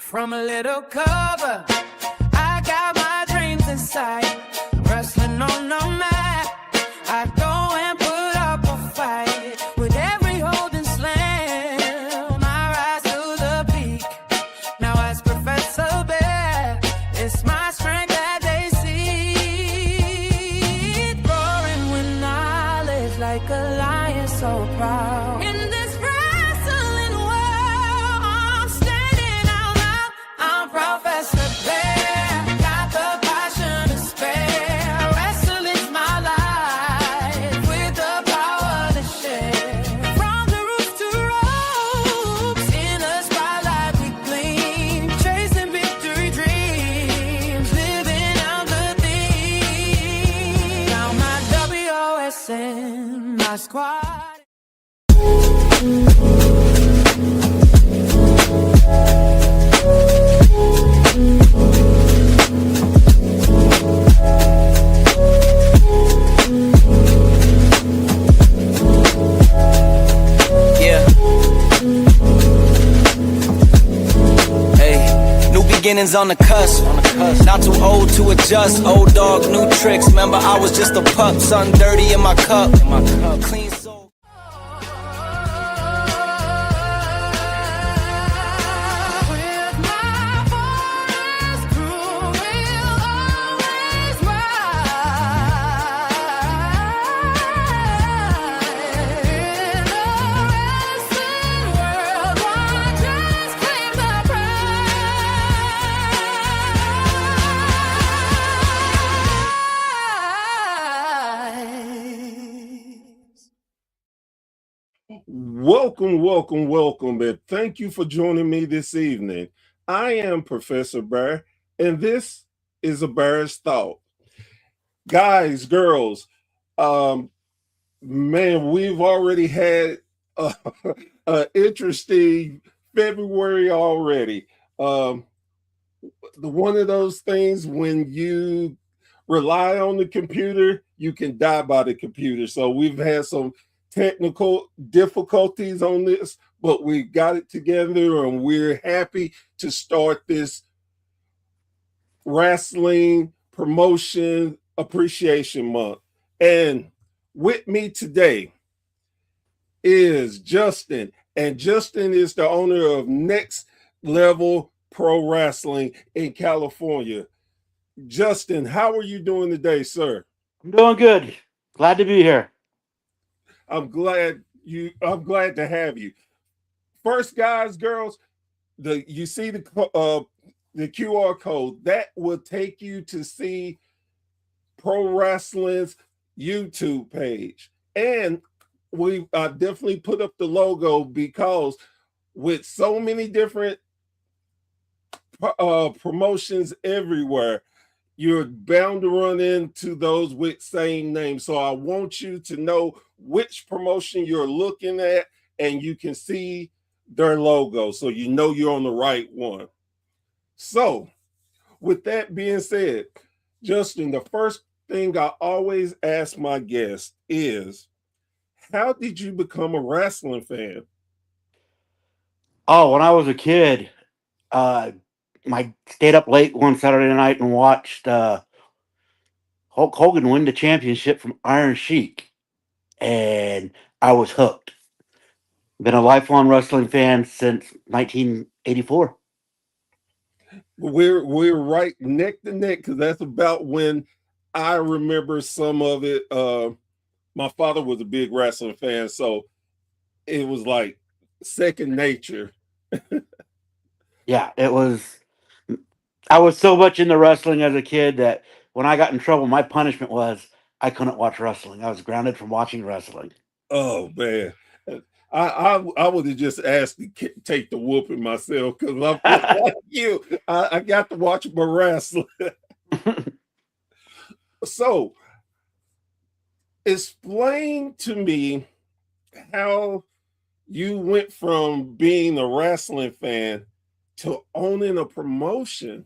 From a little cover, I got my dreams in sight. Wrestling on the mat, I go and put up a fight. With every hold and slam, I rise to the peak. Now as Professor Bear, it's my strength that they see. Roaring with knowledge like a lion so proud. In this wrestling world, I'm standing out loud. I'm Professor Bear, got the passion to spare. Wrestling's my life, with the power to share. From the roots to ropes, in the spotlight we gleam. Chasing victory dreams, living out the theme. Now my WOSN, my squad. Yeah. Hey, new beginnings on the cusp. Not too old to adjust. Old dog, new tricks. Remember, I was just a pup. Something dirty in my cup. Clean soul. With my forest crew, we'll always ride. In the wrestling world, one just claim the prize. Welcome, and thank you for joining me this evening. I am Professor Bear, and this is a Bear's Thought. Guys, girls, man, we've already had an interesting February already. One of those things when you rely on the computer, you can die by the computer. So we've had some technical difficulties on this, but we got it together and we're happy to start this wrestling promotion appreciation month. And with me today is Justin, and Justin is the owner of Next Level Pro Wrestling in California. Justin, how are you doing today, sir? I'm doing good. Glad to be here. I'm glad to have you. First, guys, girls, you see the QR code that will take you to see Pro Wrestling's YouTube page, and we definitely put up the logo because with so many different promotions everywhere, you're bound to run into those with same names. So I want you to know which promotion you're looking at, and you can see their logo, so you know you're on the right one. So with that being said, Justin, the first thing I always ask my guests is, how did you become a wrestling fan? Oh, when I was a kid, I stayed up late one Saturday night and watched Hulk Hogan win the championship from Iron Sheik, and I was hooked. Been a lifelong wrestling fan since 1984. We're right neck to neck, because that's about when I remember some of it. My father was a big wrestling fan, so it was like second nature. Yeah, it was. I was so much into wrestling as a kid that when I got in trouble, my punishment was I couldn't watch wrestling. I was grounded from watching wrestling. Oh man, I would have just asked to take the whooping myself, because I'm just like you. I got to watch my wrestling. So, explain to me how you went from being a wrestling fan to owning a promotion.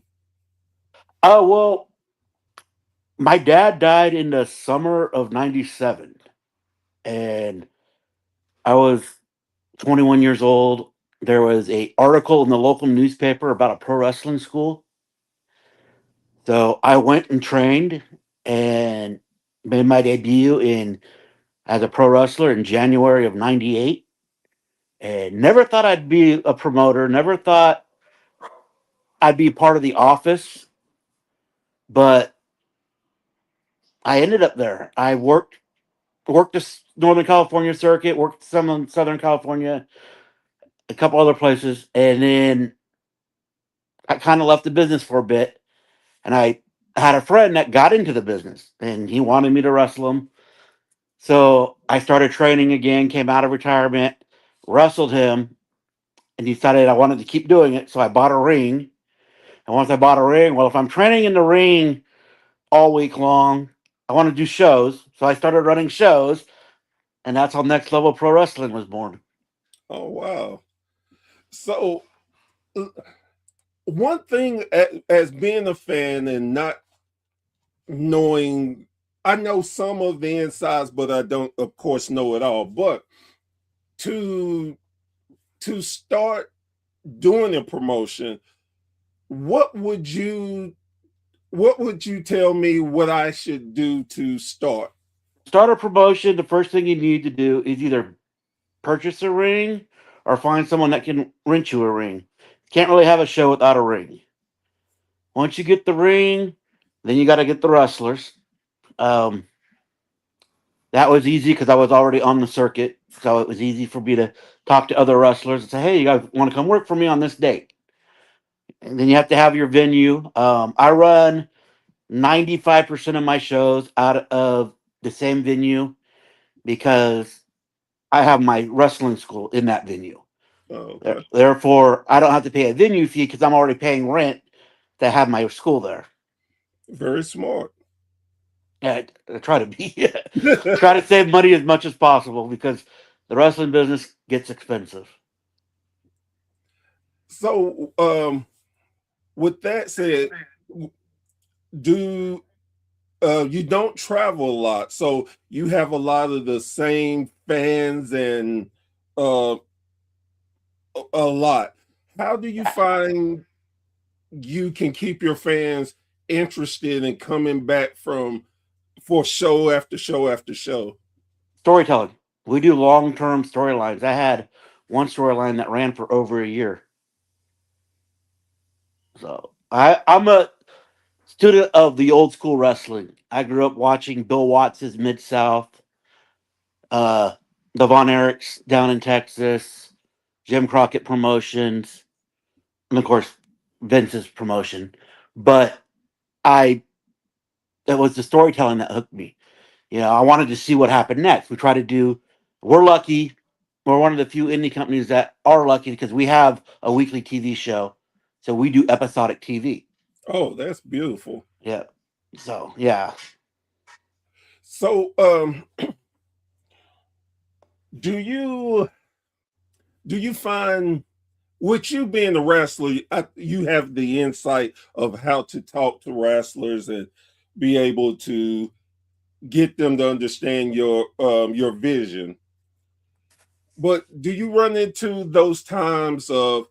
Oh, well, my dad died in the summer of 97, and I was 21 years old. there was a article in the local newspaper about a pro wrestling school. So I went and trained and made my debut in as a pro wrestler in January of '98. And never thought I'd be a promoter. Never thought I'd be part of the office, but I ended up there. I worked the Northern California circuit, worked some in Southern California, a couple other places, and then I kind of left the business for a bit. And I had a friend that got into the business, and he wanted me to wrestle him. So I started training again, came out of retirement, wrestled him, and decided I wanted to keep doing it. So I bought a ring. And once I bought a ring, well, if I'm training in the ring all week long, I want to do shows. So I started running shows, and that's how Next Level Pro Wrestling was born. Oh wow. So one thing as being a fan and not knowing, I know some of the insides, but I don't, of course, know it all. But to start doing a promotion, what would you tell me what I should do to start? Start a promotion, the first thing you need to do is either purchase a ring or find someone that can rent you a ring. Can't really have a show without a ring. Once you get the ring, then you got to get the wrestlers. Um, that was easy because I was already on the circuit, so it was easy for me to talk to other wrestlers and say, "Hey, you guys want to come work for me on this date?" And then you have to have your venue. I run 95% of my shows out of the same venue because I have my wrestling school in that venue. Oh, okay. Therefore, I don't have to pay a venue fee because I'm already paying rent to have my school there. Very smart. Yeah, I try to be. Try to save money as much as possible because the wrestling business gets expensive. So, with that said, do you don't travel a lot, so you have a lot of the same fans and uh, a lot. How do you find you can keep your fans interested in coming back from for show after show after show? Storytelling. We do long term storylines. I had one storyline that ran for over a year. So I'm a student of the old school wrestling. I grew up watching Bill Watts's Mid South, uh, the Von Erichs down in Texas, Jim Crockett Promotions, and of course Vince's promotion. But I it was the storytelling that hooked me. You know, I wanted to see what happened next. We try to do. We're lucky. We're one of the few indie companies that are lucky because we have a weekly TV show, so we do episodic TV. Oh, that's beautiful. Yeah. So yeah, So, do you find with you being a wrestler, you have the insight of how to talk to wrestlers and be able to get them to understand your vision. But do you run into those times of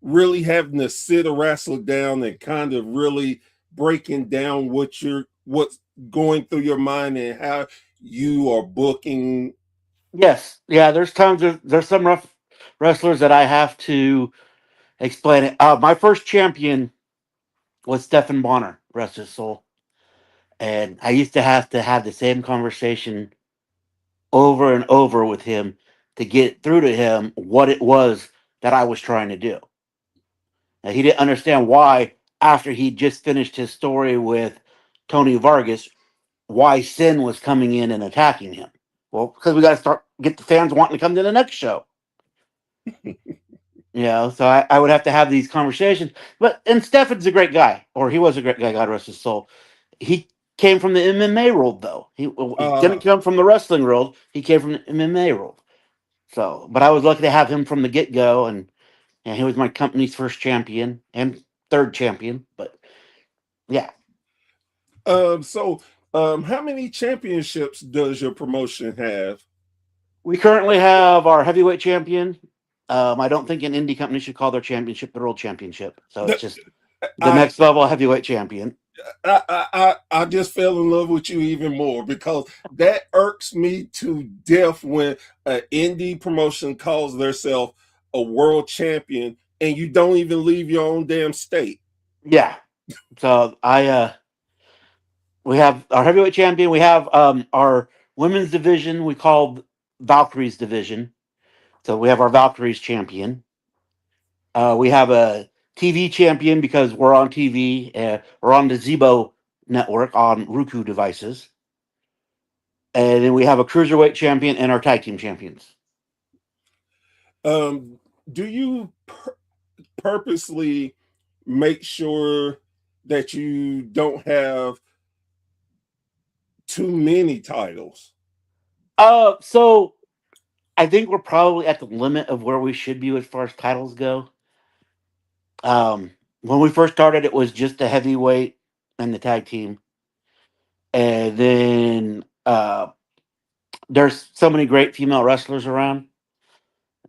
really having to sit a wrestler down and kind of really breaking down what's going through your mind and how you are booking? yes, yeah. There's times there's some rough wrestlers that I have to explain it. My first champion was Stephen Bonner, rest his soul, and I used to have the same conversation over and over with him to get through to him what it was that I was trying to do. Now, he didn't understand why, after he just finished his story with Tony Vargas, why Sin was coming in and attacking him. Well, because we got to start get the fans wanting to come to the next show. You know, so I would have to have these conversations. But and Stefan's a great guy, or he was a great guy. God rest his soul. He came from the MMA world, though. He Uh, didn't come from the wrestling world. He came from the MMA world. So, but I was lucky to have him from the get go, and he was my company's first champion and third champion. But yeah, so how many championships does your promotion have? we currently have our heavyweight champion, I don't think an indie company should call their championship the world championship. So it's That- just the I, next level heavyweight champion. I just fell in love with you even more because that irks me to death when an indie promotion calls themselves a world champion and you don't even leave your own damn state. Yeah. So we have our heavyweight champion. We have our women's division. We call Valkyries division. So we have our Valkyries champion. We have a TV champion because we're on TV. We're on the Zebo network on Roku devices. And then we have a cruiserweight champion and our tag team champions. Do you purposely make sure that you don't have too many titles? So I think we're probably at the limit of where we should be as far as titles go. When we first started, it was just the heavyweight and the tag team, and then there's so many great female wrestlers around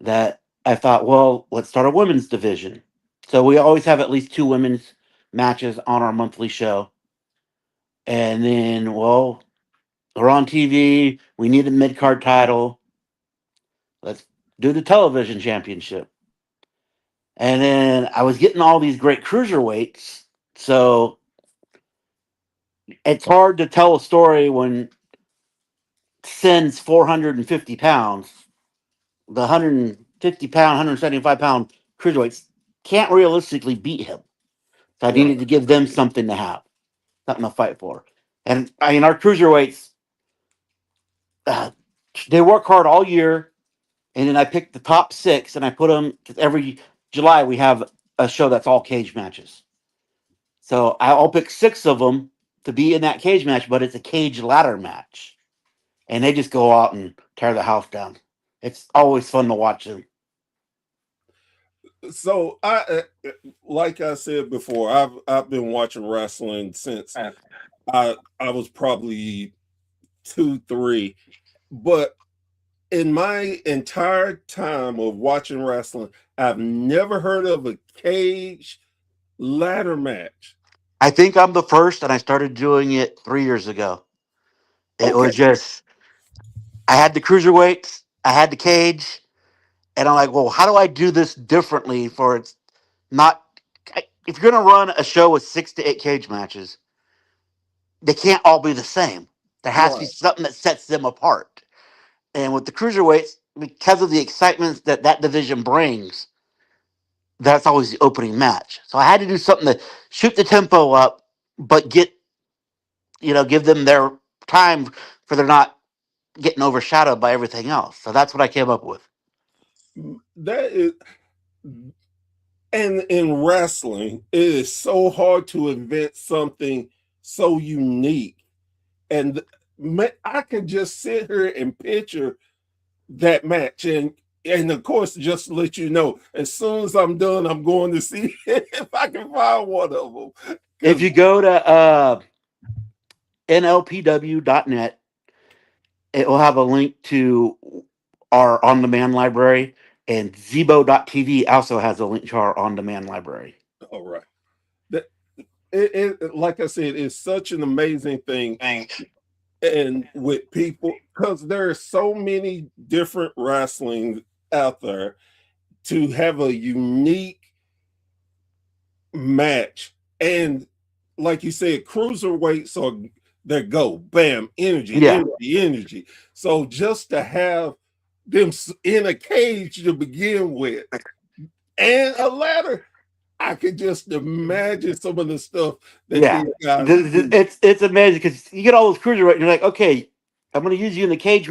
that I thought, well, let's start a women's division. So we always have at least 2 women's matches on our monthly show, and then well, we're on TV. We need a mid card title. Let's do the television championship. And then I was getting all these great cruiserweights. So it's hard to tell a story when Sin's 450 pounds. The 150 pound, 175-pound cruiserweights can't realistically beat him. So I Right. needed to give them something to have, something to fight for. And I mean, our cruiserweights, they work hard all year. And then I picked the top 6 and I put them, because every July we have a show that's all cage matches. So I'll pick 6 of them to be in that cage match, but it's a cage ladder match. And they just go out and tear the house down. It's always fun to watch them. So like I said before, I've been watching wrestling since I was probably 2, 3, but in my entire time of watching wrestling, I've never heard of a cage ladder match. I think I'm the first, and I started doing it 3 years ago. It Okay, was just, I had the cruiserweights, I had the cage, and I'm like, well, how do I do this differently for it's not. If you're going to run a show with 6 to 8 cage matches, they can't all be the same. There has to be right. something that sets them apart. And with the cruiserweights, because of the excitement that that division brings, that's always the opening match. So I had to do something to shoot the tempo up, but give them their time for they're not getting overshadowed by everything else. So that's what I came up with. That is, and in wrestling, it is so hard to invent something so unique. And I can just sit here and picture that match. And of course, just to let you know, as soon as I'm done, I'm going to see if I can find one of them. If you go to nlpw.net, it will have a link to our on demand library, and Zebo.tv also has a link to our on demand library. All right. That like I said, it's such an amazing thing. And with people, because there are so many different wrestling out there, to have a unique match. And like you said, cruiserweights are their go, bam, energy, Yeah. energy. So just to have them in a cage to begin with and a ladder, I could just imagine some of the stuff that Yeah. these guys do. It's amazing because you get all those cruiserweight and you're like, okay, I'm going to use you in the cage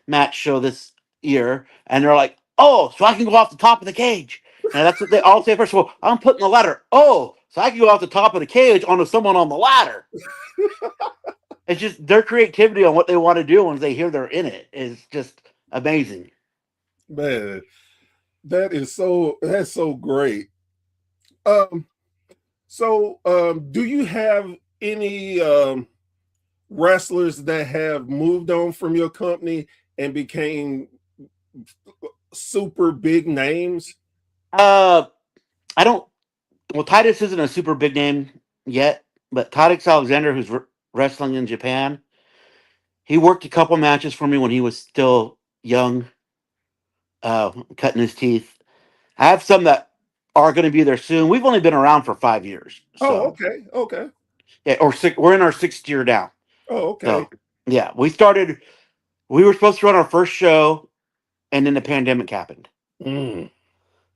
match show this year. And they're like, oh, so I can go off the top of the cage. And that's what they all say first. Well, I'm putting the ladder. Oh, so I can go off the top of the cage onto someone on the ladder. It's just their creativity on what they want to do once they hear they're in it is just amazing. Man, that's so great. Do you have any wrestlers that have moved on from your company and became super big names? Uh, I don't. Well, Titus isn't a super big name yet, but Titus Alexander, who's wrestling in Japan, he worked a couple matches for me when he was still young, cutting his teeth. I have some that are going to be there soon. We've only been around for 5 years, Oh, so okay, okay. yeah, or six, we're in our sixth year now. Oh, okay. So yeah, we started. We were supposed to run our first show, and then the pandemic happened. Mm.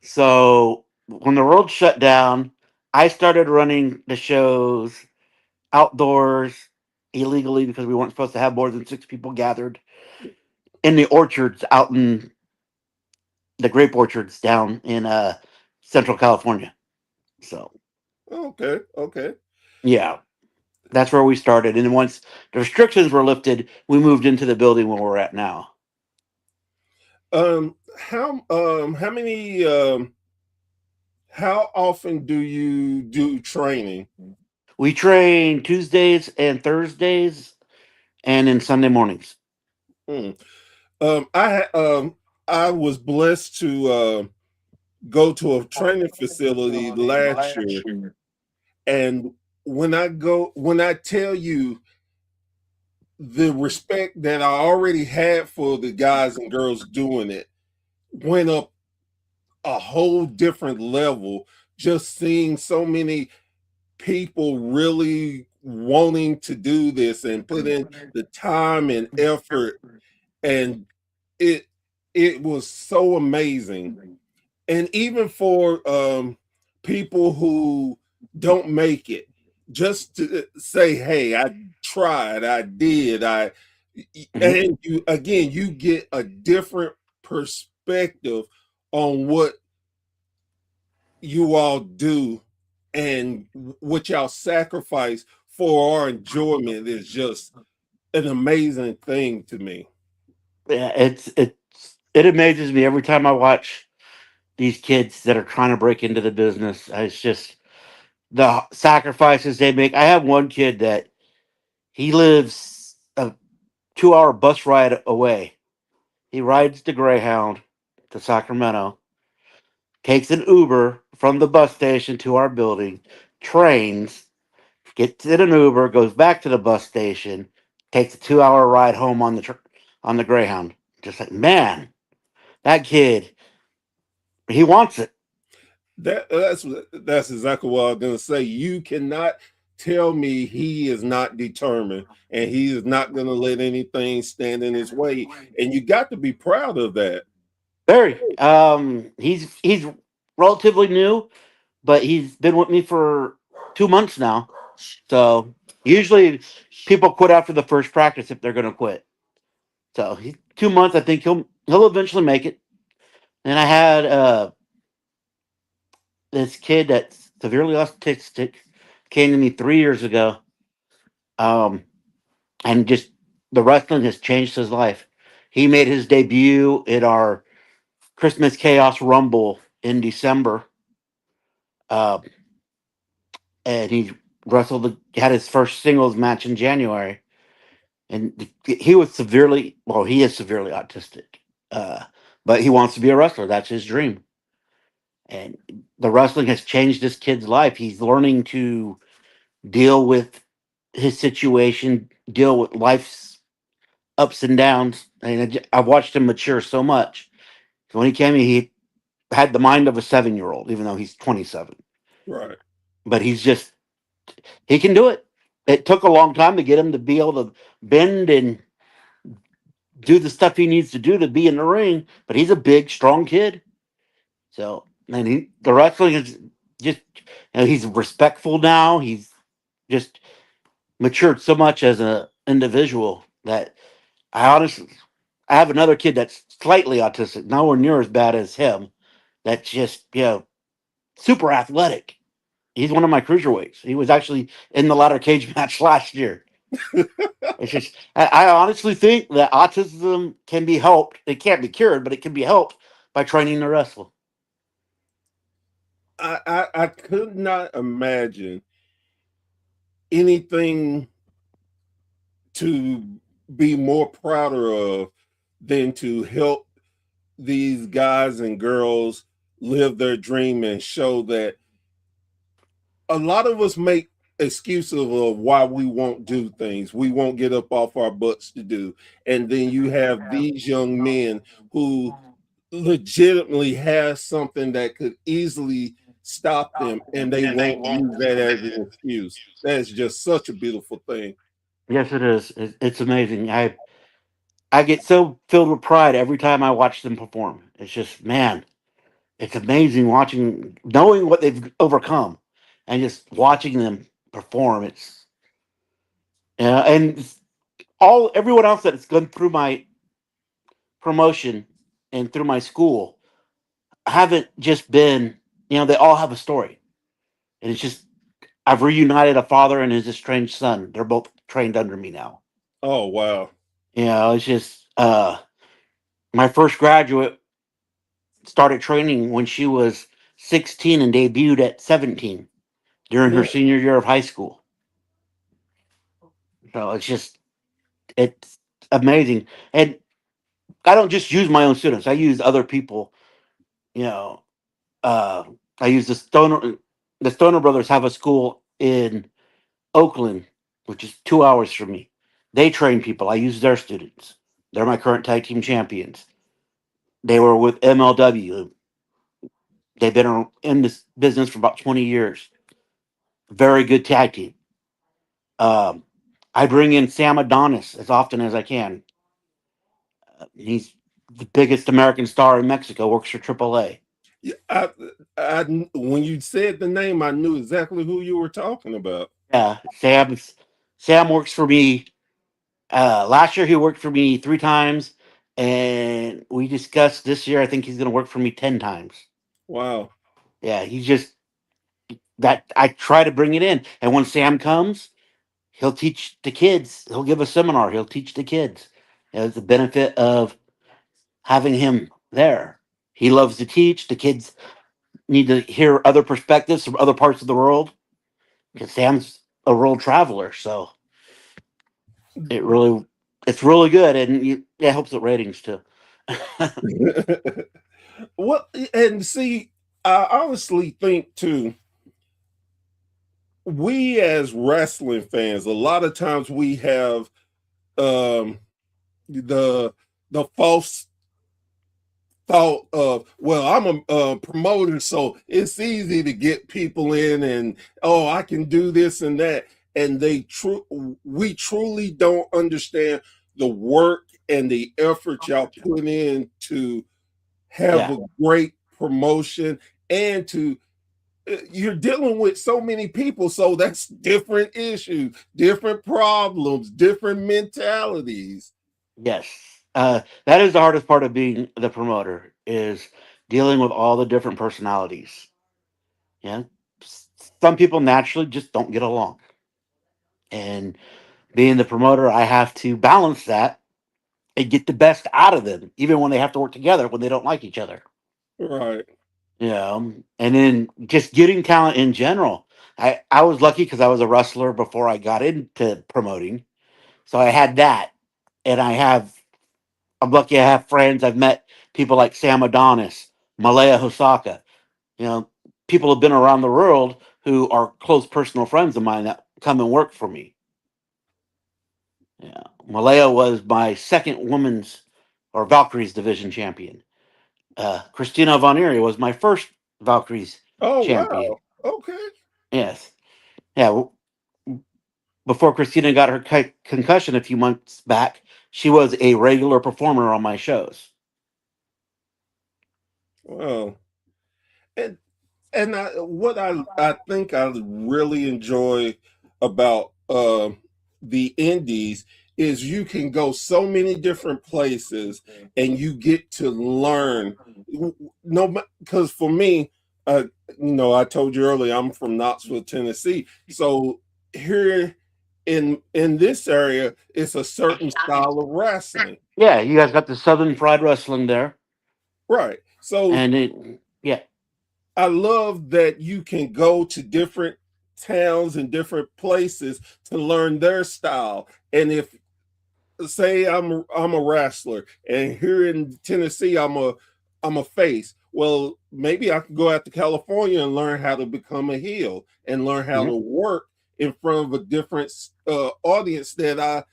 So when the world shut down, I started running the shows outdoors illegally because we weren't supposed to have more than 6 people gathered in the orchards out in the grape orchards down in Central California. So Okay, okay. yeah, that's where we started. And then once the restrictions were lifted, we moved into the building where we're at now. How many how often do you do training? We train Tuesdays and Thursdays, and then Sunday mornings. Mm. I was blessed to go to a training facility last year, and when I tell you the respect that I already had for the guys and girls doing it went up a whole different level. Just seeing so many people really wanting to do this and put in the time and effort, and it it was so amazing. And even for people who don't make it, just to say, hey, I tried, I did, I Mhm. and you again, you get a different perspective on what you all do and what y'all sacrifice for our enjoyment is just an amazing thing to me. Yeah, it amazes me every time I watch these kids that are trying to break into the business. It's just the sacrifices they make. I have one kid that he lives a 2 hour bus ride away. He rides the Greyhound to Sacramento, takes an Uber from the bus station to our building, trains, gets in an Uber, goes back to the bus station, takes a 2 hour ride home on on the Greyhound. Just like, man, that kid, he wants it. That's exactly what I was gonna say. You cannot tell me he is not determined and he is not gonna let anything stand in his way. And you got to be proud of that. Very. He's relatively new, but he's been with me for 2 months now. So usually people quit after the first practice if they're going to quit. So 2 months. I think he'll eventually make it. And I had this kid that's severely autistic came to me 3 years ago, um, and just the wrestling has changed his life. He made his debut in our Christmas Chaos Rumble in December, uh, and he had his first singles match in January. And he was he is severely autistic, uh, but he wants to be a wrestler. That's his dream. And the wrestling has changed this kid's life. He's learning to deal with his situation, deal with life's ups and downs. And I've watched him mature so much. So when he came in, he had the mind of a 7-year old, even though he's 27. Right. But he can do it. It took a long time to get him to be able to bend and do the stuff he needs to do to be in the ring. But he's a big, strong kid. So, and the wrestling is just, he's respectful now. He's just matured so much as an individual that I have another kid that's slightly autistic, nowhere near as bad as him. That's just, super athletic. He's one of my cruiserweights. He was actually in the ladder cage match last year. It's just, I honestly think that autism can be helped. It can't be cured, but it can be helped by training to wrestle. I could not imagine anything to be more prouder of than to help these guys and girls live their dream and show that a lot of us make excuses of why we won't do things. We won't get up off our butts to do. And then you have these young men who legitimately have something that could easily stop them and they won't use that as an excuse. That's just such a beautiful thing. Yes, it is. It's amazing. I get so filled with pride every time I watch them perform. It's just, man, it's amazing watching, knowing what they've overcome, and just watching them perform. It's and all everyone else that's gone through my promotion and through my school haven't just been, they all have a story, and it's just I've reunited a father and his estranged son. They're both trained under me now. Oh wow. It's just my first graduate started training when she was 16 and debuted at 17 during her Yeah. senior year of high school. So it's amazing. And I don't just use my own students. I use other people, you know, uh, I use the Stoner brothers have a school in Oakland, which is 2 hours from me. They train people. I use their students. They're my current tag team champions. They were with MLW. They've been in this business for about 20 years. Very good tag team. Um, I bring in Sam Adonis as often as I can. He's the biggest American star in Mexico. Works for AAA. Yeah, I when you said the name, I knew exactly who you were talking about. Yeah, Sam works for me. Last year he worked for me 3 times, and we discussed this year. I think he's going to work for me 10 times. Wow. Yeah, he's just that. I try to bring it in, and when Sam comes, he'll teach the kids. He'll give a seminar. He'll teach the kids. It's the benefit of having him there. He loves to teach. The kids need to hear other perspectives from other parts of the world because Sam's a world traveler. So it really, it's really good, and it helps with ratings too. Well, and see, I honestly think too, we as wrestling fans, a lot of times we have um the false thought of, well, I'm a promoter, so it's easy to get people in, and oh, I can do this and that, and we truly don't understand the work and the effort y'all put in to have Yeah, a great promotion and to you're dealing with so many people, so that's different issues, different problems, different mentalities. yes. That is the hardest part of being the promoter is dealing with all the different personalities. Yeah, some people naturally just don't get along, and being the promoter, I have to balance that and get the best out of them, even when they have to work together when they don't like each other. Right. And then just getting talent in general. I was lucky because I was a wrestler before I got into promoting, so I had that, and I'm lucky I have friends. I've met people like Sam Adonis, Malaya Hosaka. You know, people have been around the world who are close personal friends of mine that come and work for me. Yeah, Malaya was my second women's or Valkyries division champion. Christina Von Eerie was my first Valkyries Oh champion. wow. Okay. Yes, yeah. Before Christina got her concussion a few months back, she was a regular performer on my shows. Wow. And what I think I really enjoy about the indies is you can go so many different places and you get to learn. No, because for me, uh, I told you earlier I'm from Knoxville, Tennessee. So here in this area, it's a certain style of wrestling, Yeah, you guys got the Southern Fried Wrestling there, right? So and yeah, I love that you can go to different towns and different places to learn their style. And if say I'm a wrestler, and here in Tennessee I'm a face. Well, maybe I could go out to California and learn how to become a heel and learn how Mhm. to work in front of a different audience that I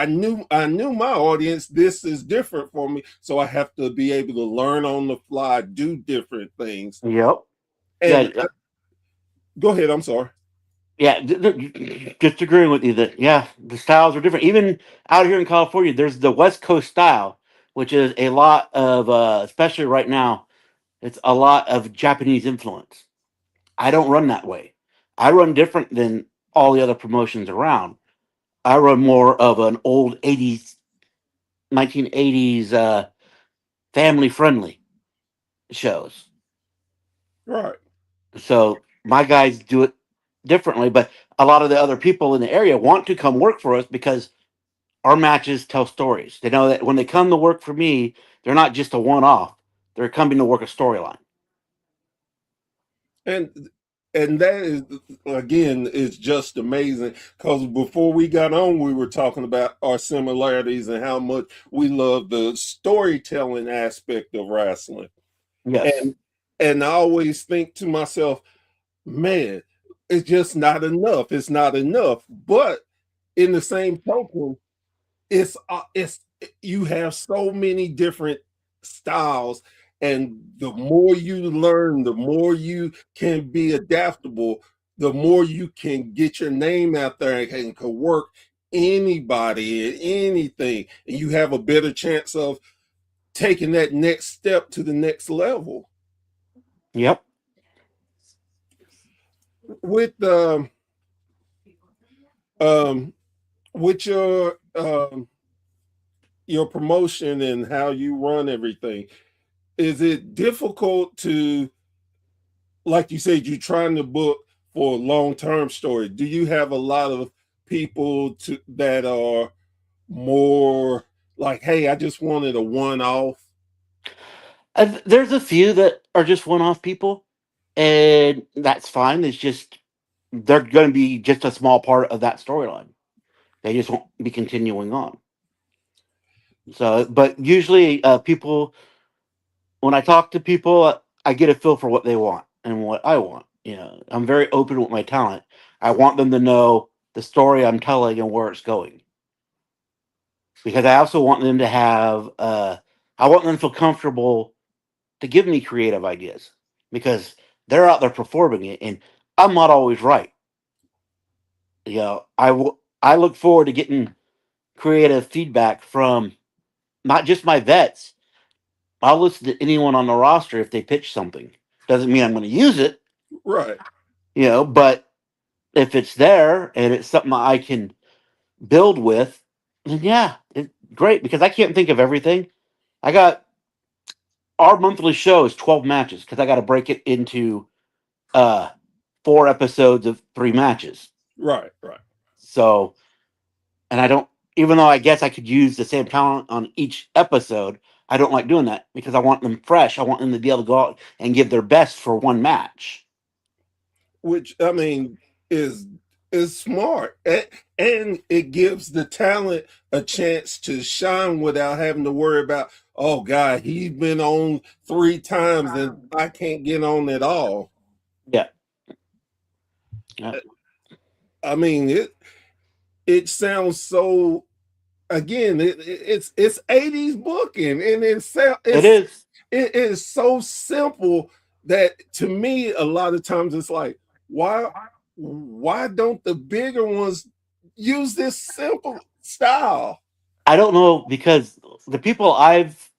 knew my audience. This is different for me, so I have to be able to learn on the fly, do different things. Yep. And Yeah. go ahead. I'm sorry. Yeah, just agreeing with you that yeah, the styles are different. Even out here in California, there's the West Coast style, which is a lot of, especially right now, it's a lot of Japanese influence. I don't run that way. I run different than all the other promotions around. I run more of an old '80s, 1980s, family friendly shows. Right. So my guys do it differently, but a lot of the other people in the area want to come work for us because our matches tell stories. They know that when they come to work for me, they're not just a one off. They're coming to work a storyline. And that is, again, is just amazing, because before we got on we were talking about our similarities and how much we love the storytelling aspect of wrestling. Yes. And I always think to myself, man, it's just not enough. It's not enough. But in the same token, it's you have so many different styles, and the more you learn, the more you can be adaptable, the more you can get your name out there and can work anybody and anything, and you have a better chance of taking that next step to the next level. Yep. With um with your promotion and how you run everything, is it difficult to, like you said, you're trying to book for a long-term story? Do you have a lot of people that are more like, hey, I just wanted a one-off? There's a few that are just one off people, and that's fine. It's just they're going to be just a small part of that storyline. They just won't be continuing on. So, but usually, people, when I talk to people, I get a feel for what they want and what I want. You know, I'm very open with my talent. I want them to know the story I'm telling and where it's going, because I also want them to have, I want them to feel comfortable to give me creative ideas, because they're out there performing it and I'm not always right. You know, I look forward to getting creative feedback from not just my vets. I'll listen to anyone on the roster if they pitch something. Doesn't mean I'm going to use it, Right. but if it's there and it's something I can build with, then yeah, it's great, because I can't think of everything. I got our monthly show is 12 matches because I got to break it into uh 4 episodes of 3 matches. Right. Right. So, and I don't, even though I guess I could use the same talent on each episode, I don't like doing that because I want them fresh. I want them to be able to go out and give their best for one match. Which, I mean, is is smart, and it gives the talent a chance to shine without having to worry about, oh god, he's been on 3 times and I can't get on at all. Yeah. Yeah. I mean, it sounds so, again, it's 80s booking, and It is. it is so simple that, to me, a lot of times it's like, why why don't the bigger ones use this simple style? I don't know, because the people I've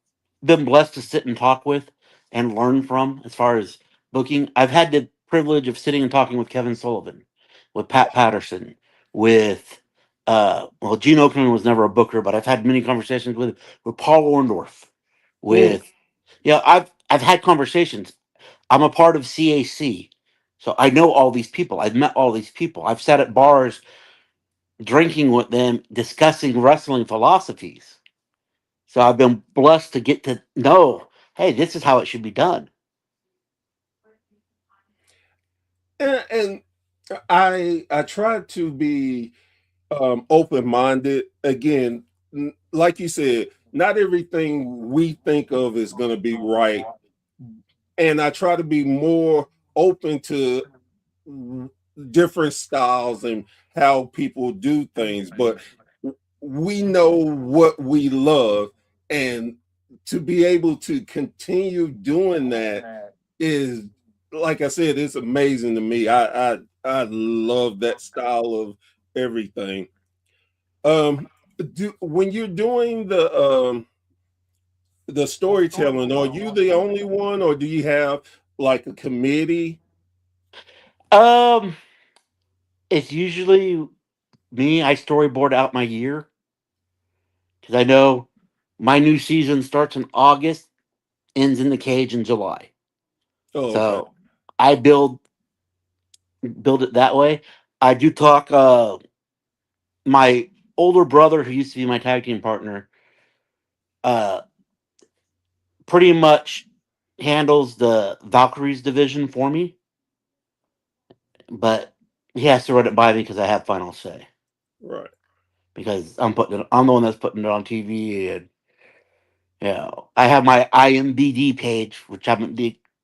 been blessed to sit and talk with and learn from as far as booking, I've had the privilege of sitting and talking with Kevin Sullivan, with Pat Patterson, with well, Gene Okerlund was never a booker, but I've had many conversations with Paul Orndorff, Mm, with I've had conversations. I'm a part of CAC. So I know all these people. I've met all these people. I've sat at bars drinking with them, discussing wrestling philosophies. So I've been blessed to get to know, hey, this is how it should be done. and I try to be open minded. Again, like you said, not everything we think of is going to be right. And I try to be more open to different styles and how people do things, but we know what we love, and to be able to continue doing that is, like I said, it's amazing to me. I love that style of everything. When you're doing the storytelling, are you the only one, or do you have like a committee? Um, it's usually me. I storyboard out my year because I know my new season starts in August, ends in the cage in July. Oh, okay. So I build it that way. I do talk. My older brother, who used to be my tag team partner, uh, pretty much handles the Valkyries division for me, but he has to run it by me because I have final say. Right. Because I'm the one that's putting it on TV, and I have my IMBD page, which I'm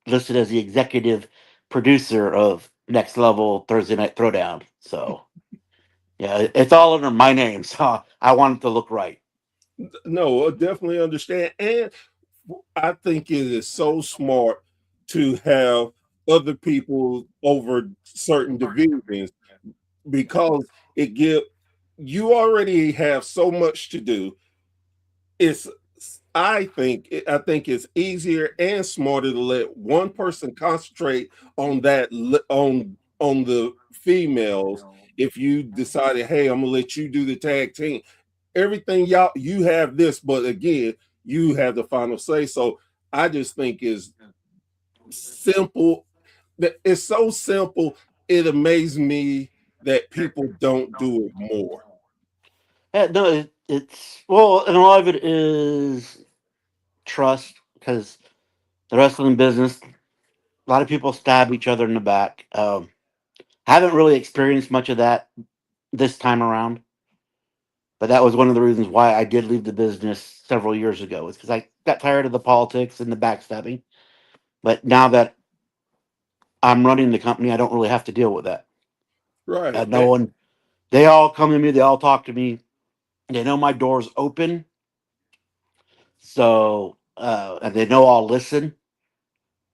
listed as the executive producer of Next Level Thursday Night Throwdown. So yeah, it's all under my name. So I want it to look right. No, I definitely understand. And I think it is so smart to have other people over certain divisions, because it give you already have so much to do. It's I think it's easier and smarter to let one person concentrate on on the females. If you decided, hey, I'm gonna let you do the tag team, everything y'all you have this, but again, you have the final say. So I just think it's simple. That it's so simple. It amazes me that people don't do it more. No, it's well, and a lot of it is trust because the wrestling business, a lot of people stab each other in the back. Haven't really experienced much of that this time around, but that was one of the reasons why I did leave the business several years ago. Is because I got tired of the politics and the backstabbing. But now that I'm running the company, I don't really have to deal with that. Right. No one. They all come to me. They all talk to me. They know my door's open, so and they know I'll listen.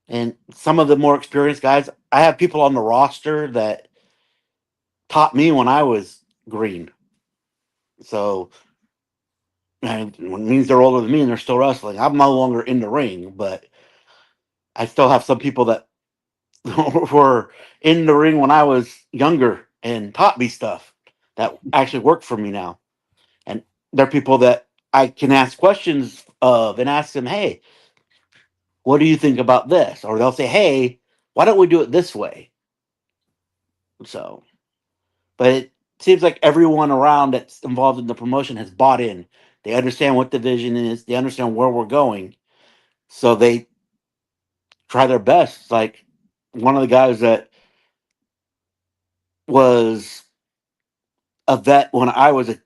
And some of the more experienced guys, I have people on the roster that taught me when I was green. So and it means they're older than me and they're still wrestling. I'm no longer in the ring, but I still have some people that were in the ring when I was younger and taught me stuff that actually work for me now. And they're people that I can ask questions of and ask them, hey, what do you think about this? Or they'll say, hey, why don't we do it this way? So, but it seems like everyone around that's involved in the promotion has bought in. They understand what the vision is, they understand where we're going. So they try their best. Like one of the guys that was a vet when I was a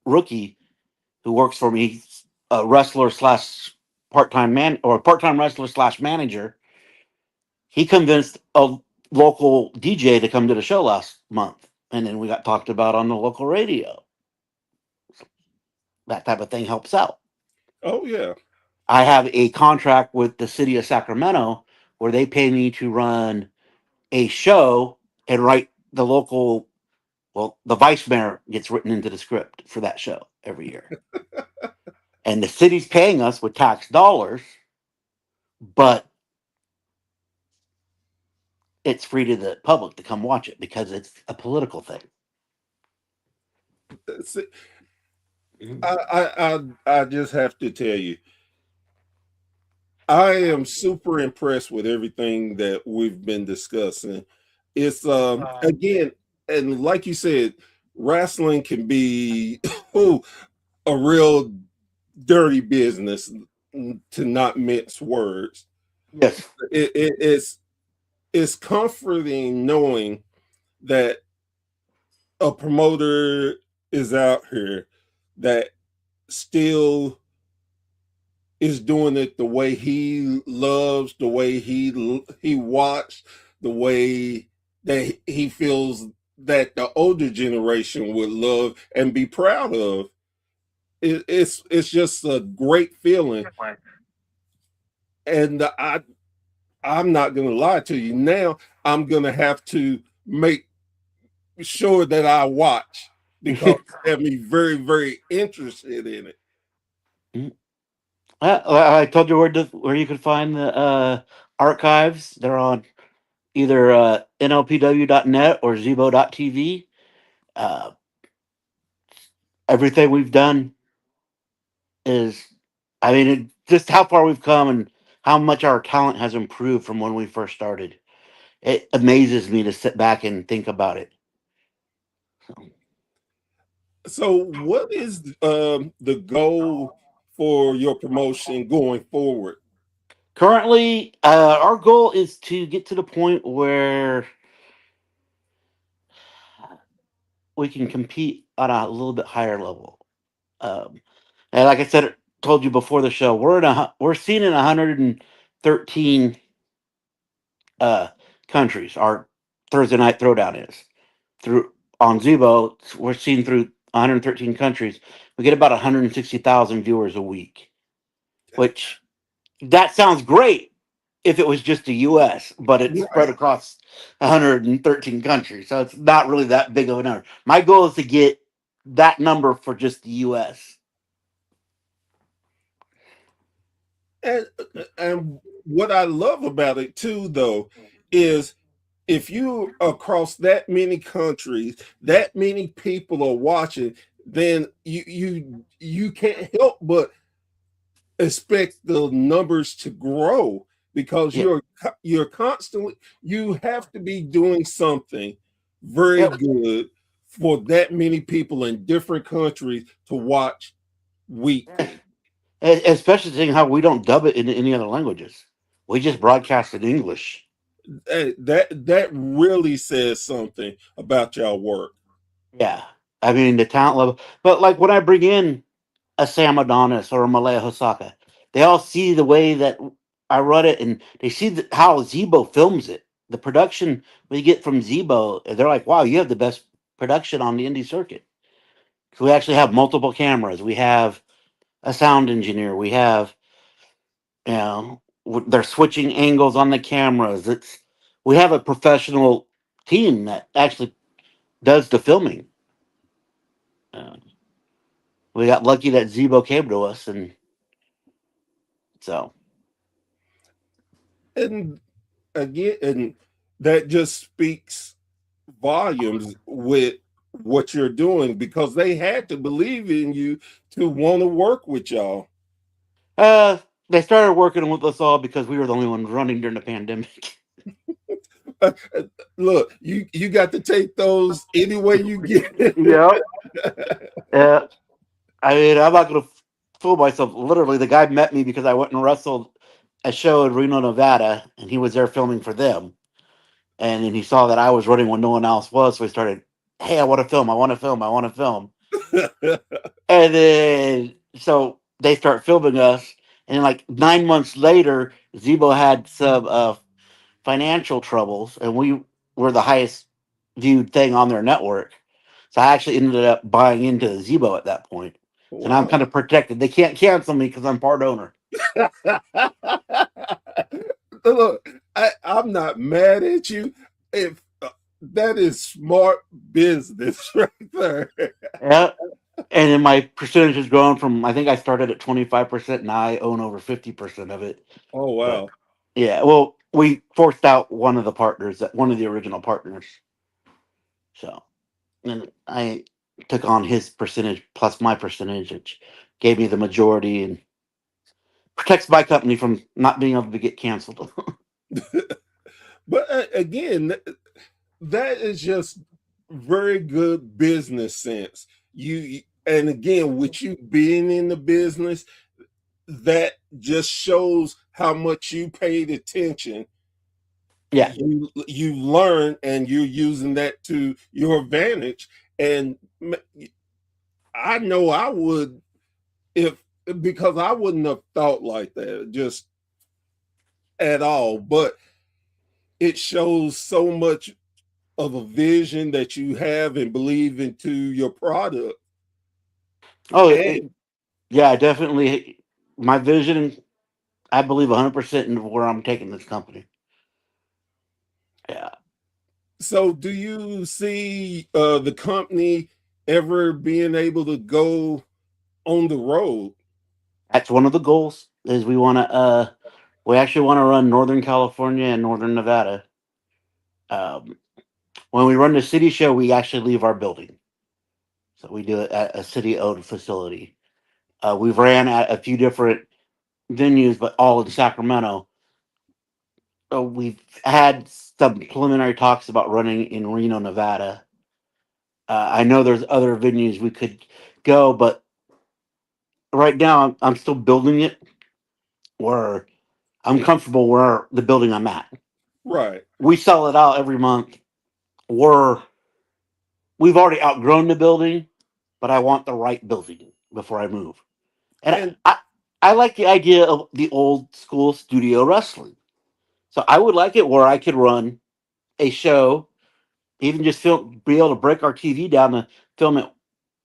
rookie who works for me, a wrestler slash part-time man or part-time wrestler slash manager. He convinced a local DJ to come to the show last month, and then we got talked about on the local radio. That type of thing helps out. Oh yeah. I have a contract with the city of Sacramento where they pay me to run a show and write the local. Well, the vice mayor gets written into the script for that show every year, and the city's paying us with tax dollars, but it's free to the public to come watch it because it's a political thing. See, I just have to tell you, I am super impressed with everything that we've been discussing. It's again, and like you said, wrestling can be ooh, a real dirty business, to not mince words. Yes. It's comforting knowing that a promoter is out here that still is doing it the way he loves, the way he watched, the way that he feels that the older generation would love and be proud of. It's just a great feeling, and I'm not gonna lie to you. Now I'm gonna have to make sure that I watch because it had me very, very interested in it. I told you where you could find the archives. They're on either nlpw.net or zebo.tv. Uh, Everything we've done is, I mean, just how far we've come and how much our talent has improved from when we first started. It amazes me to sit back and think about it. So, what is the goal for your promotion going forward? Currently, our goal is to get to the point where we can compete on a little bit higher level. Um, and like I said, told you before the show, we're seen in 113 uh, countries. Our Thursday night throwdown is through on Zubo. We're seen through 113 countries. We get about 160,000 viewers a week, which that sounds great if it was just the U.S., but it's spread Right. across 113 countries, so it's not really that big of a number. My goal is to get that number for just the U.S. And what I love about it too, though, is if you across that many countries, that many people are watching, then you can't help but expect the numbers to grow because Yeah, you're constantly you have to be doing something very yeah. good for that many people in different countries to watch weekly. Especially seeing how we don't dub it into any other languages. We just broadcast in English. That really says something about y'all work. Yeah, I mean the talent level. But like when I bring in a Sam Adonis or a Malaya Hosaka, they all see the way that I run it, and they see how Zebo films it. The production we get from Zebo, they're like, "Wow, you have the best production on the indie circuit." So we actually have multiple cameras. We have a sound engineer. We have, they're switching angles on the cameras. We have a professional team that actually does the filming. Uh, we got lucky that Zebo came to us, and so And again, and that just speaks volumes with what you're doing because they had to believe in you to want to work with y'all. uh, they started working with us all because we were the only ones running during the pandemic. Look, you got to take those any way you get it. Yep. Uh, I mean, I'm not gonna fool myself. Literally, the guy met me because I went and wrestled a show in Reno, Nevada, and he was there filming for them. And then he saw that I was running when no one else was, so he started, "Hey, I want to film. I want to film. I want to film." And then so they start filming us, and like 9 months later, Zebo had some financial troubles, and we were the highest viewed thing on their network. So I actually ended up buying into Zebo at that point. So now I'm Wow. kind of protected. They can't cancel me because I'm part owner. Look, I'm not mad at you. If that is smart business right there. Yeah. And then my percentage has grown from, I think I started at 25%. Now I own over 50% of it. Oh But wow. yeah, well, we forced out one of the partners, one of the original partners. So, and I took on his percentage plus my percentage, which gave me the majority and protects my company from not being able to get canceled. But again, that is just very good business sense. You and again, with you being in the business, that just shows how much you paid attention. Yeah. You learn, and you're using that to your advantage. And I know I would. if because I wouldn't have thought like that just at all, but it shows so much of a vision that you have and believe into your product. Oh, And yeah, definitely. My vision, I believe 100% in where I'm taking this company. Yeah, so, do you see the company ever being able to go on the road? that's one of the goals. Is we actually want to run Northern California and Northern Nevada. Um, when we run the city show, we actually leave our building, so we do it at a city-owned facility. We've ran at a few different venues, but all in Sacramento. So we've had some preliminary talks about running in Reno, Nevada. I know there's other venues we could go, but right now I'm still building it where I'm comfortable where the building I'm at. Right. We sell it out every month. We're we've already outgrown the building, but I want the right building before I move. And And I like the idea of the old school studio wrestling. So I would like it where I could run a show, even just be able to break our TV down to film it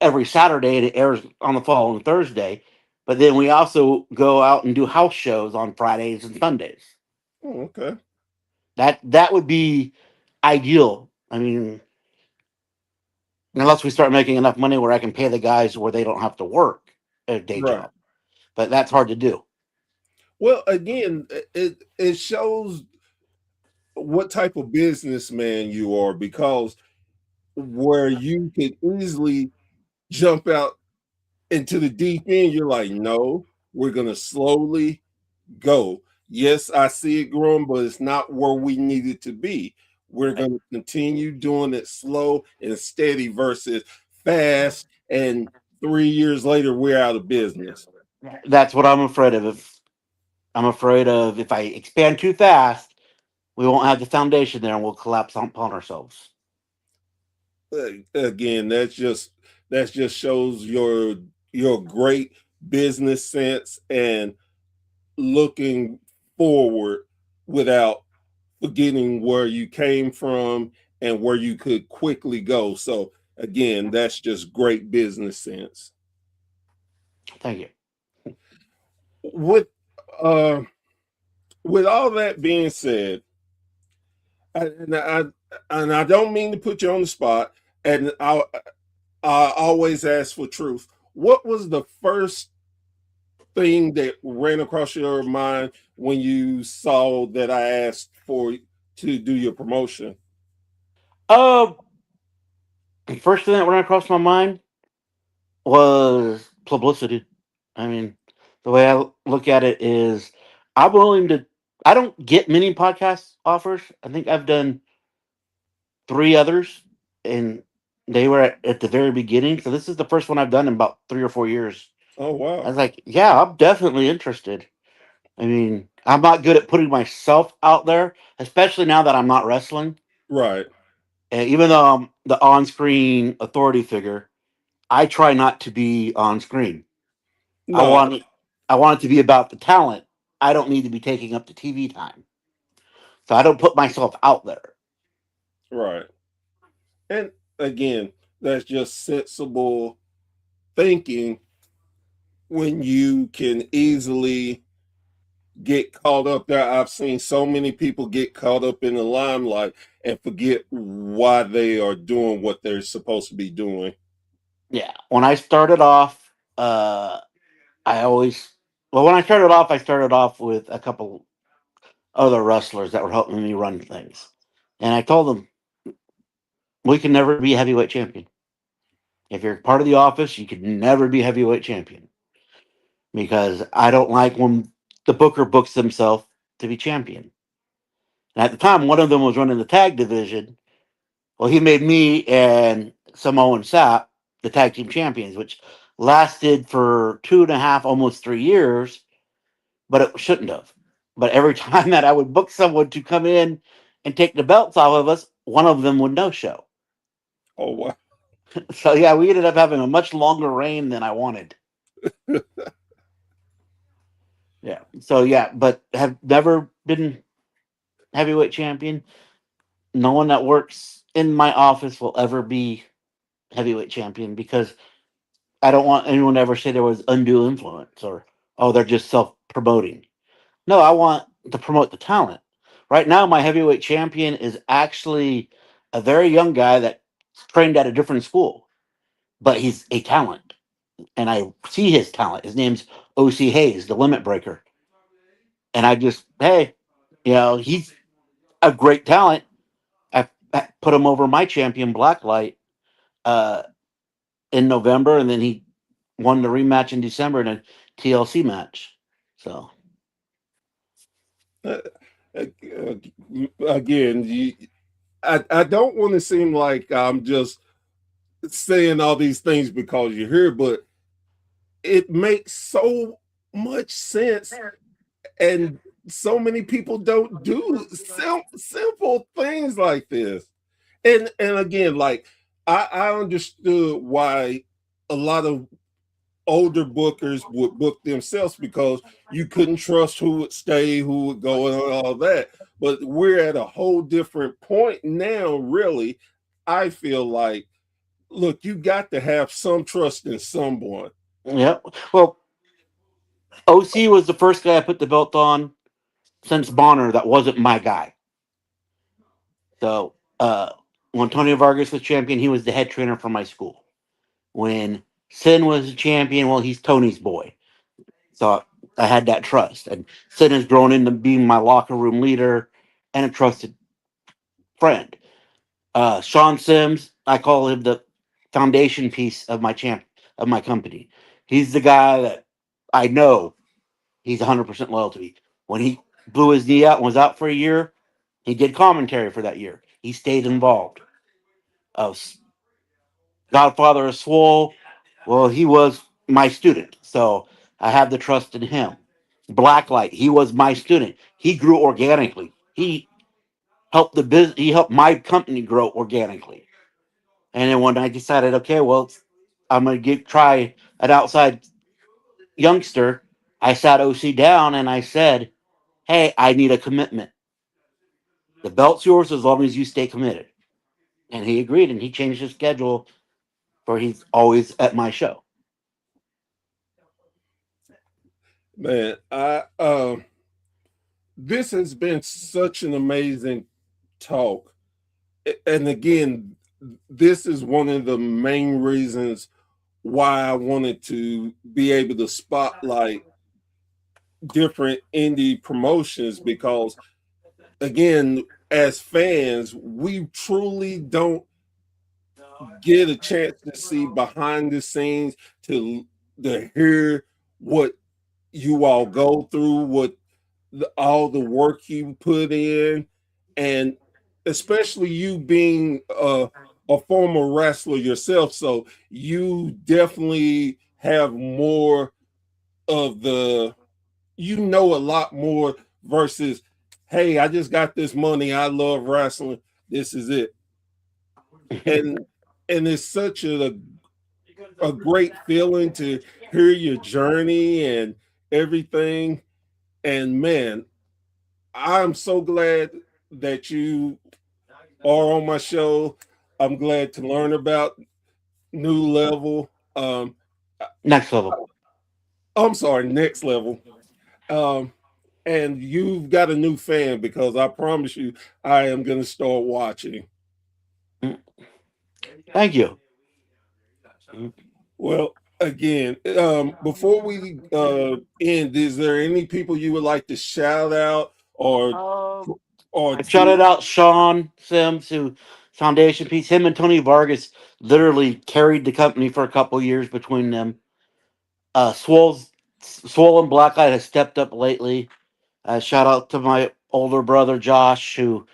every Saturday and it airs on the following Thursday. But then we also go out and do house shows on Fridays and Sundays. oh, okay. That would be ideal. I mean, unless we start making enough money where I can pay the guys where they don't have to work a day Right. job. But that's hard to do. Well, again, it shows what type of businessman you are, because where you could easily jump out into the deep end, you're like, no, we're gonna slowly go. Yes, I see it growing, but it's not where we need it to be. We're Right. gonna continue doing it slow and steady versus fast, and 3 years later we're out of business. That's what I'm afraid of. I'm afraid of if I expand too fast, we won't have the foundation there and we'll collapse upon ourselves. Again, that's just shows your great business sense and looking forward without forgetting where you came from and where you could quickly go. So again, that's just great business sense. Thank you. With uh with all that being said, and I don't mean to put you on the spot, and I always ask for truth. What was the first thing that ran across your mind when you saw that I asked for to do your promotion? Uh, the first thing that ran across my mind was publicity. I mean, the way I look at it is I'm willing to, I don't get many podcast offers. I think I've done three others and they were at the very beginning. So this is the first one I've done in about 3 or 4 years. Oh I wow. was like, yeah, I'm definitely interested. I mean, I'm not good at putting myself out there, especially now that I'm not wrestling. Right. And even though I'm the on screen authority figure, I try not to be on screen. I No, want it, I want it to be about the talent. I don't need to be taking up the TV time. So I don't put myself out there. right. And again, that's just sensible thinking when you can easily get caught up there. I've seen so many people get caught up in the limelight and forget why they are doing what they're supposed to be doing. Yeah. When I started off, I always, well, when I started off with a couple other wrestlers that were helping me run things. And I told them, we can never be heavyweight champion. If you're part of the office, you could never be heavyweight champion because I don't like when the booker books himself to be champion. And at the time, one of them was running the tag division. Well, he made me and Samoa and Sap the tag team champions, which lasted for 2.5, almost 3 years, but it shouldn't have. But every time that I would book someone to come in and take the belts off of us, one of them would no show. Oh wow. So yeah, we ended up having a much longer reign than I wanted. Yeah. So yeah, but have never been heavyweight champion. No one that works in my office will ever be heavyweight champion because I don't want anyone to ever say there was undue influence or oh they're just self promoting. No, I want to promote the talent. Right now, my heavyweight champion is actually a very young guy that trained at a different school, but he's a talent, and I see his talent. His name's OC Hayes, the limit breaker, and I just hey, he's a great talent. I put him over my champion Blacklight uh, in November, and then he won the rematch in December in a TLC match. So Uh, Again, I don't want to seem like I'm just saying all these things because you're here, but it makes so much sense, and so many people don't do simple things like this. And again, like I understood why a lot of older bookers would book themselves because you couldn't trust who would stay, who would go, and all that. But we're at a whole different point now, really. I feel like, look, you got to have some trust in someone. yeah, well, OC was the first guy I put the belt on since Bonner that wasn't my guy. So when Tony Vargas was champion, he was the head trainer for my school. When Sin was a champion, well, he's Tony's boy. So I had that trust. And Sin has grown into being my locker room leader and a trusted friend. Sean Sims, I call him the foundation piece of my company. He's the guy that I know he's 100% loyal to me. When he blew his knee out and was out for a year, he did commentary for that year. He stayed involved. Uh, Godfather of Swole, well, he was my student, so I have the trust in him. Blacklight, he was my student. He grew organically. He helped the business. He helped my company grow organically. And then when I decided, okay, well, I'm gonna try an outside youngster, I sat OC down and I said, "Hey, I need a commitment. The belt's yours as long as you stay committed." And he agreed, and he changed his schedule for he's always at my show. Man, I this has been such an amazing talk. And again, this is one of the main reasons why I wanted to be able to spotlight different indie promotions because, again, as fans, we truly don't get a chance to see behind the scenes, to hear what you all go through, what all the work you put in, and especially you being a former wrestler yourself, so you definitely have more of the, you know, a lot more versus, hey, I just got this money, I love wrestling, this is it. And it's such a great feeling to hear your journey and everything. And man, I'm so glad that you are on my show. I'm glad to learn about New Level. Next level. I'm sorry, Next Level. Um, and you've got a new fan because I promise you, I am going to start watching. Thank you. Well, again, before we end, is there any people you would like to shout out or I shouted to? out Sean Sims, who foundation piece. Him and Tony Vargas literally carried the company for a couple years between them. Swole and Blacklight has stepped up lately. Shout out to my older brother Josh, who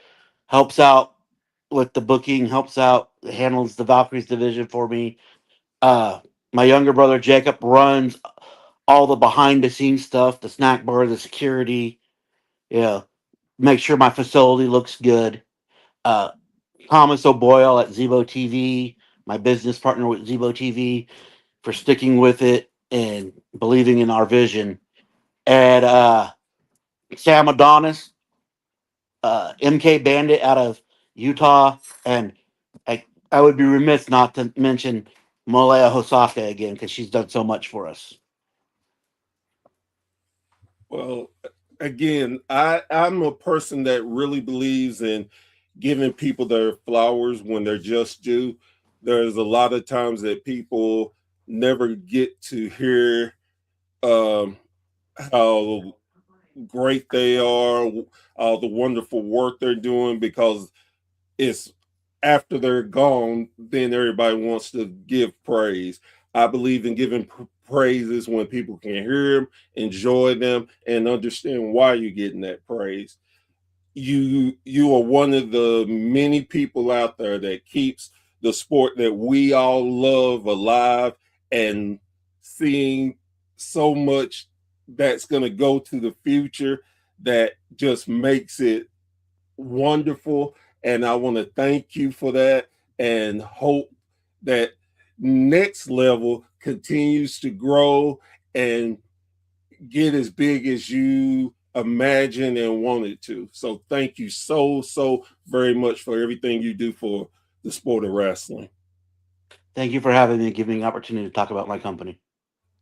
helps out with the booking, helps out, handles the Valkyries division for me. Uh, my younger brother Jacob runs all the behind the scenes stuff, the snack bar, the security. Yeah, make sure my facility looks good. Uh, Thomas O'Boyle at Zebo TV, my business partner with Zebo TV, for sticking with it and believing in our vision. And Sam Adonis, MK Bandit out of Utah, and I would be remiss not to mention Malaya Hosaka again because she's done so much for us. Well, again, I'm a person that really believes in giving people their flowers when they're just due. There's a lot of times that people never get to hear um, how great they are, the wonderful work they're doing, because it's after they're gone, then everybody wants to give praise. I believe in giving praises when people can hear them, enjoy them, and understand why you're getting that praise. You are one of the many people out there that keeps the sport that we all love alive, and seeing so much that's going to go to the future that just makes it wonderful. And I want to thank you for that, and hope that next level continues to grow and get as big as you imagine and wanted to. So thank you so very much for everything you do for the sport of wrestling. Thank you for having me and giving me an opportunity to talk about my company.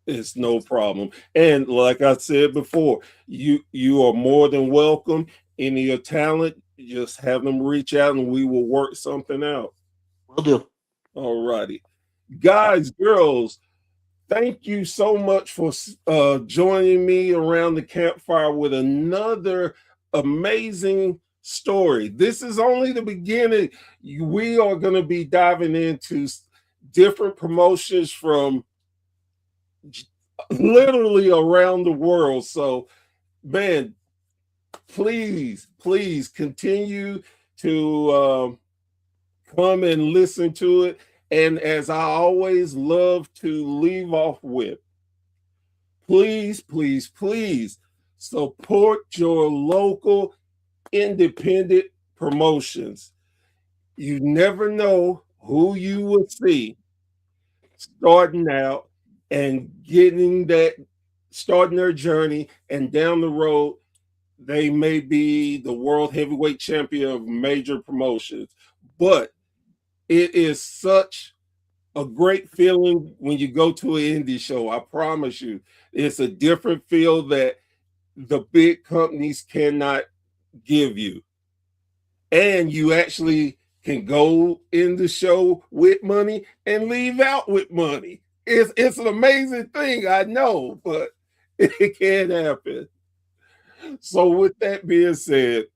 It's no problem. And like I said before, you are more than welcome. Any of your talent, just have them reach out and we will work something out. Will do. All righty. Guys, girls, thank you so much for joining me around the campfire with another amazing story. This is only the beginning. We are going to be diving into different promotions from literally around the world. So, man, please continue to come and listen to it. And as I always love to leave off with, please support your local independent promotions. You never know who you will see starting out and starting their journey, and down the road they may be the world heavyweight champion of major promotions. But it is such a great feeling when you go to an indie show. I promise you, it's a different feel that the big companies cannot give you. And you actually can go in the show with money and leave out with money. It's an amazing thing, I know, but it can happen. So with that being said,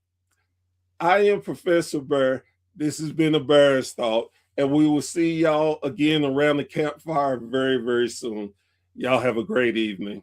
I am Professor Burr. This has been a Bear's Thought, and we will see y'all again around the campfire very soon. Y'all have a great evening.